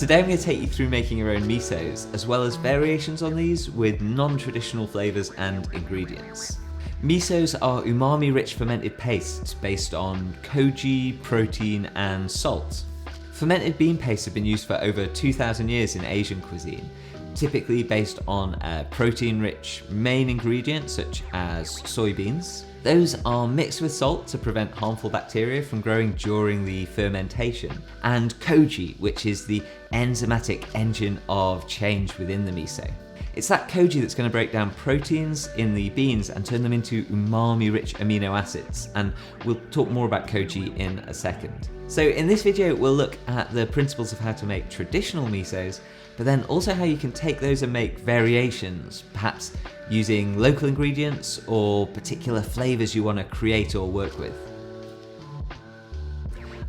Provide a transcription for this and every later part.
Today I'm going to take you through making your own misos, as well as variations on these with non-traditional flavours and ingredients. Misos are umami-rich fermented pastes based on koji, protein and salt. Fermented bean pastes have been used for over 2,000 years in Asian cuisine, typically based on a protein-rich main ingredient such as soybeans. Those are mixed with salt to prevent harmful bacteria from growing during the fermentation, and koji, which is the enzymatic engine of change within the miso. It's that koji that's going to break down proteins in the beans and turn them into umami-rich amino acids, and we'll talk more about koji in a second. So in this video we'll look at the principles of how to make traditional misos, but then also how you can take those and make variations, perhaps using local ingredients or particular flavours you want to create or work with.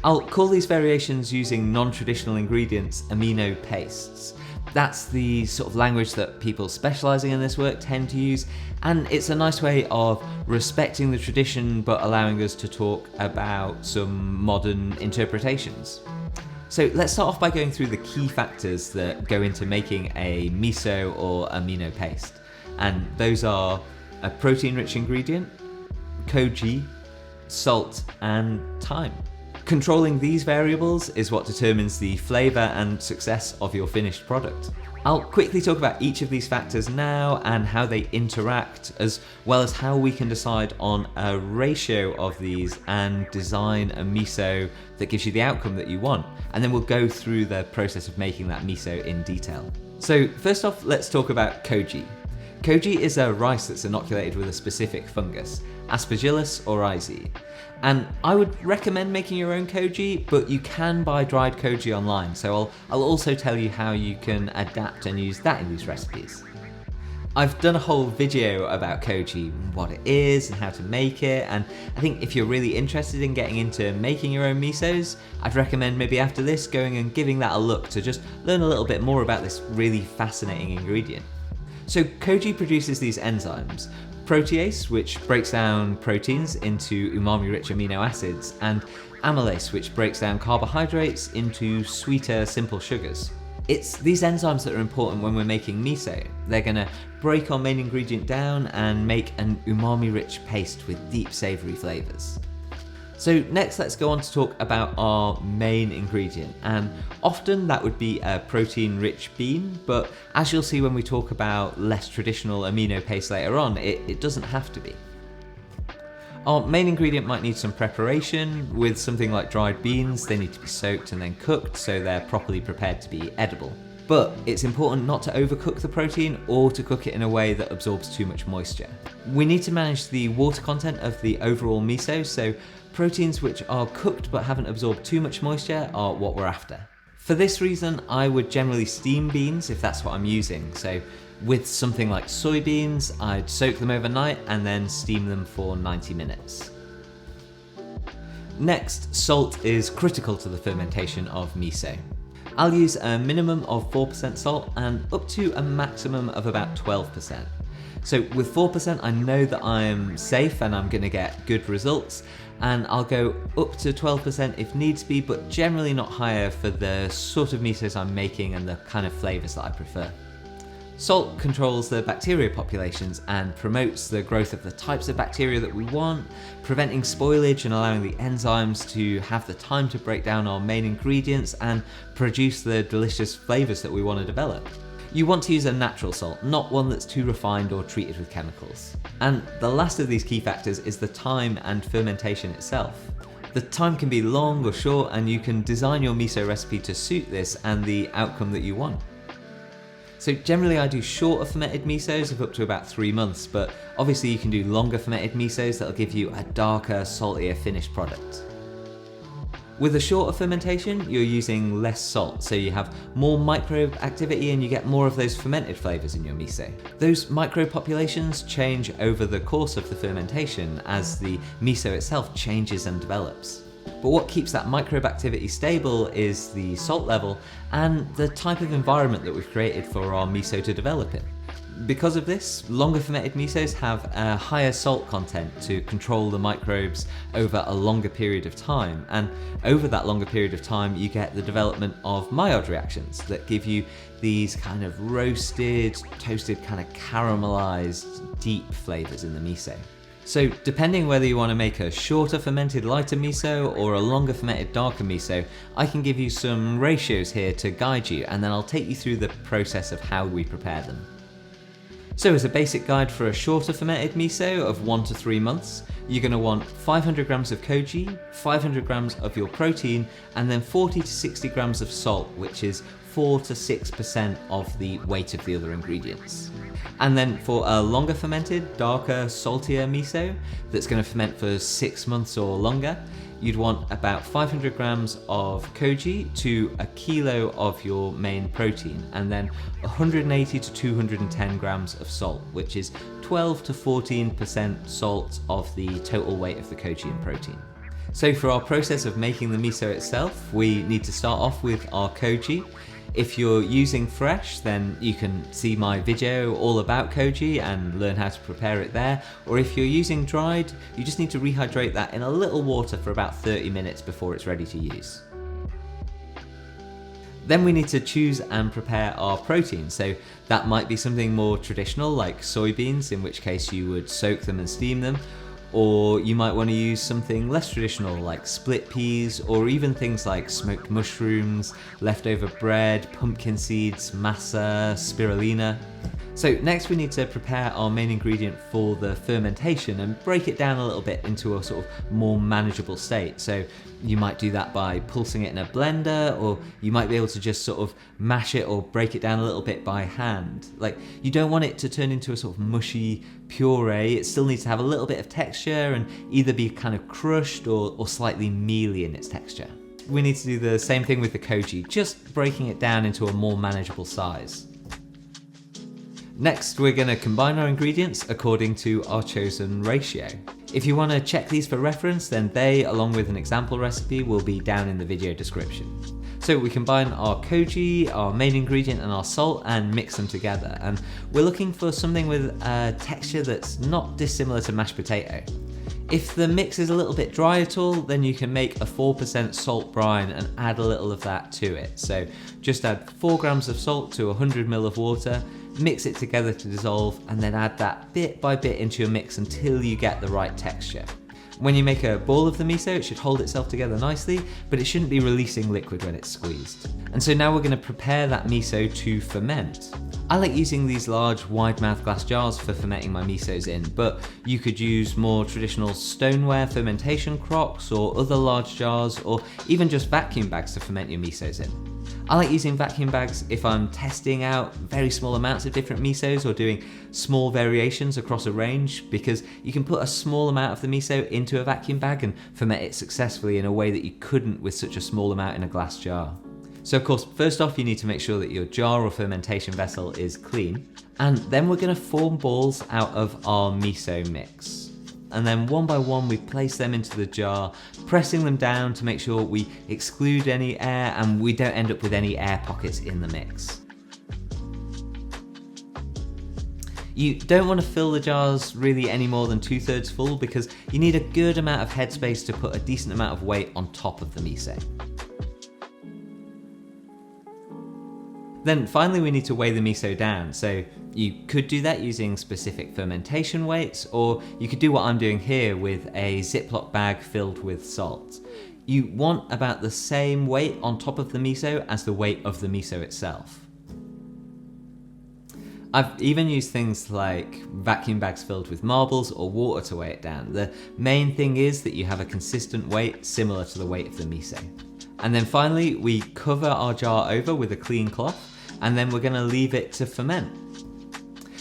I'll call these variations using non-traditional ingredients amino pastes. That's the sort of language that people specialising in this work tend to use, and it's a nice way of respecting the tradition but allowing us to talk about some modern interpretations. So let's start off by going through the key factors that go into making a miso or amino paste, and those are a protein-rich ingredient, koji, salt and thyme. Controlling these variables is what determines the flavour and success of your finished product. I'll quickly talk about each of these factors now and how they interact, as well as how we can decide on a ratio of these and design a miso that gives you the outcome that you want. And then we'll go through the process of making that miso in detail. So first off, let's talk about koji. Koji is a rice that's inoculated with a specific fungus, Aspergillus oryzae. And I would recommend making your own koji, but you can buy dried koji online, so I'll also tell you how you can adapt and use that in these recipes. I've done a whole video about koji, what it is and how to make it, and I think if you're really interested in getting into making your own misos, I'd recommend maybe after this going and giving that a look to just learn a little bit more about this really fascinating ingredient. So koji produces these enzymes, protease, which breaks down proteins into umami-rich amino acids, and amylase, which breaks down carbohydrates into sweeter, simple sugars. It's these enzymes that are important when we're making miso. They're going to break our main ingredient down and make an umami-rich paste with deep, savoury flavours. So next let's go on to talk about our main ingredient, and often that would be a protein-rich bean, but as you'll see when we talk about less traditional amino paste later on, it doesn't have to be. Our main ingredient might need some preparation. With something like dried beans, they need to be soaked and then cooked so they're properly prepared to be edible. But it's important not to overcook the protein or to cook it in a way that absorbs too much moisture. We need to manage the water content of the overall miso, so proteins which are cooked but haven't absorbed too much moisture are what we're after. For this reason, I would generally steam beans if that's what I'm using. So with something like soybeans, I'd soak them overnight and then steam them for 90 minutes. Next, salt is critical to the fermentation of miso. I'll use a minimum of 4% salt and up to a maximum of about 12%. So with 4% I know that I'm safe and I'm going to get good results, and I'll go up to 12% if needs be, but generally not higher for the sort of misos I'm making and the kind of flavours that I prefer. Salt controls the bacteria populations and promotes the growth of the types of bacteria that we want, preventing spoilage and allowing the enzymes to have the time to break down our main ingredients and produce the delicious flavours that we want to develop. You want to use a natural salt, not one that's too refined or treated with chemicals. And the last of these key factors is the time and fermentation itself. The time can be long or short, and you can design your miso recipe to suit this and the outcome that you want. So generally I do shorter fermented misos of up to about 3 months, but obviously you can do longer fermented misos that'll give you a darker, saltier finished product. With a shorter fermentation, you're using less salt, so you have more microbe activity and you get more of those fermented flavours in your miso. Those microbe populations change over the course of the fermentation as the miso itself changes and develops. But what keeps that microbe activity stable is the salt level and the type of environment that we've created for our miso to develop in. Because of this, longer fermented misos have a higher salt content to control the microbes over a longer period of time, and over that longer period of time you get the development of Maillard reactions that give you these kind of roasted, toasted, kind of caramelized, deep flavors in the miso. So depending whether you want to make a shorter fermented lighter miso or a longer fermented darker miso, I can give you some ratios here to guide you, and then I'll take you through the process of how we prepare them. So as a basic guide for a shorter fermented miso of 1 to 3 months, you're going to want 500 grams of koji, 500 grams of your protein, and then 40 to 60 grams of salt, which is 4 to 6% of the weight of the other ingredients. And then for a longer fermented, darker, saltier miso that's going to ferment for 6 months or longer, you'd want about 500 grams of koji to a kilo of your main protein, and then 180 to 210 grams of salt, which is 12 to 14% salt of the total weight of the koji and protein. So for our process of making the miso itself, we need to start off with our koji. If you're using fresh, then you can see my video all about koji and learn how to prepare it there. Or if you're using dried, you just need to rehydrate that in a little water for about 30 minutes before it's ready to use. Then we need to choose and prepare our protein. So that might be something more traditional like soybeans, in which case you would soak them and steam them. Or you might want to use something less traditional like split peas, or even things like smoked mushrooms, leftover bread, pumpkin seeds, masa, spirulina. So next we need to prepare our main ingredient for the fermentation and break it down a little bit into a sort of more manageable state. So you might do that by pulsing it in a blender, or you might be able to just sort of mash it or break it down a little bit by hand. Like, you don't want it to turn into a sort of mushy puree. It still needs to have a little bit of texture and either be kind of crushed or slightly mealy in its texture. We need to do the same thing with the koji, just breaking it down into a more manageable size. Next, we're going to combine our ingredients according to our chosen ratio. If you want to check these for reference, then they, along with an example recipe, will be down in the video description. So we combine our koji, our main ingredient, and our salt and mix them together. And we're looking for something with a texture that's not dissimilar to mashed potato. If the mix is a little bit dry at all, then you can make a 4% salt brine and add a little of that to it. So just add 4 grams of salt to 100 ml of water, mix it together to dissolve, and then add that bit by bit into your mix until you get the right texture. When you make a ball of the miso, it should hold itself together nicely, but it shouldn't be releasing liquid when it's squeezed. And so now we're going to prepare that miso to ferment. I like using these large wide mouth glass jars for fermenting my misos in, but you could use more traditional stoneware fermentation crocks or other large jars, or even just vacuum bags to ferment your misos in. I like using vacuum bags if I'm testing out very small amounts of different misos or doing small variations across a range, because you can put a small amount of the miso into a vacuum bag and ferment it successfully in a way that you couldn't with such a small amount in a glass jar. So of course, first off, you need to make sure that your jar or fermentation vessel is clean, and then we're going to form balls out of our miso mix. And then one by one we place them into the jar, pressing them down to make sure we exclude any air and we don't end up with any air pockets in the mix. You don't want to fill the jars really any more than 2/3 full, because you need a good amount of headspace to put a decent amount of weight on top of the miso. Then finally we need to weigh the miso down, so you could do that using specific fermentation weights, or you could do what I'm doing here with a Ziploc bag filled with salt. You want about the same weight on top of the miso as the weight of the miso itself. I've even used things like vacuum bags filled with marbles or water to weigh it down. The main thing is that you have a consistent weight similar to the weight of the miso. And then finally we cover our jar over with a clean cloth, and then we're going to leave it to ferment.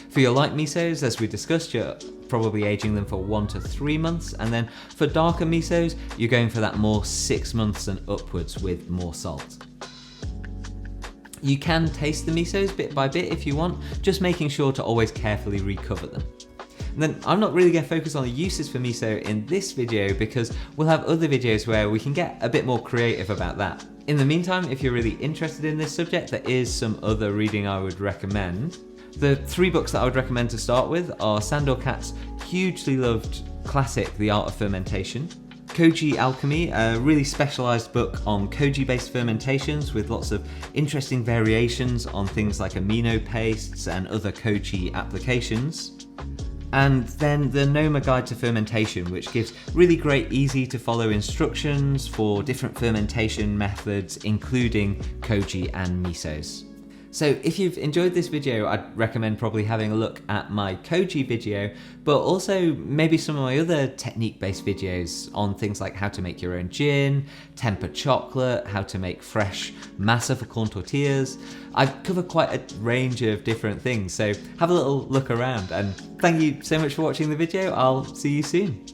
For your light misos, as we discussed, you're probably aging them for 1 to 3 months, and then for darker misos, you're going for that more 6 months and upwards with more salt. You can taste the misos bit by bit if you want, just making sure to always carefully recover them. And then I'm not really going to focus on the uses for miso in this video, because we'll have other videos where we can get a bit more creative about that. In the meantime, if you're really interested in this subject, there is some other reading I would recommend. The 3 books that I would recommend to start with are Sandor Katz's hugely loved classic, The Art of Fermentation, Koji Alchemy, a really specialised book on Koji-based fermentations with lots of interesting variations on things like amino pastes and other Koji applications. And then the Noma Guide to Fermentation, which gives really great, easy to follow instructions for different fermentation methods, including Koji and misos. So if you've enjoyed this video, I'd recommend probably having a look at my Koji video, but also maybe some of my other technique-based videos on things like how to make your own gin, temper chocolate, how to make fresh masa for corn tortillas. I've covered quite a range of different things, so have a little look around, and thank you so much for watching the video. I'll see you soon.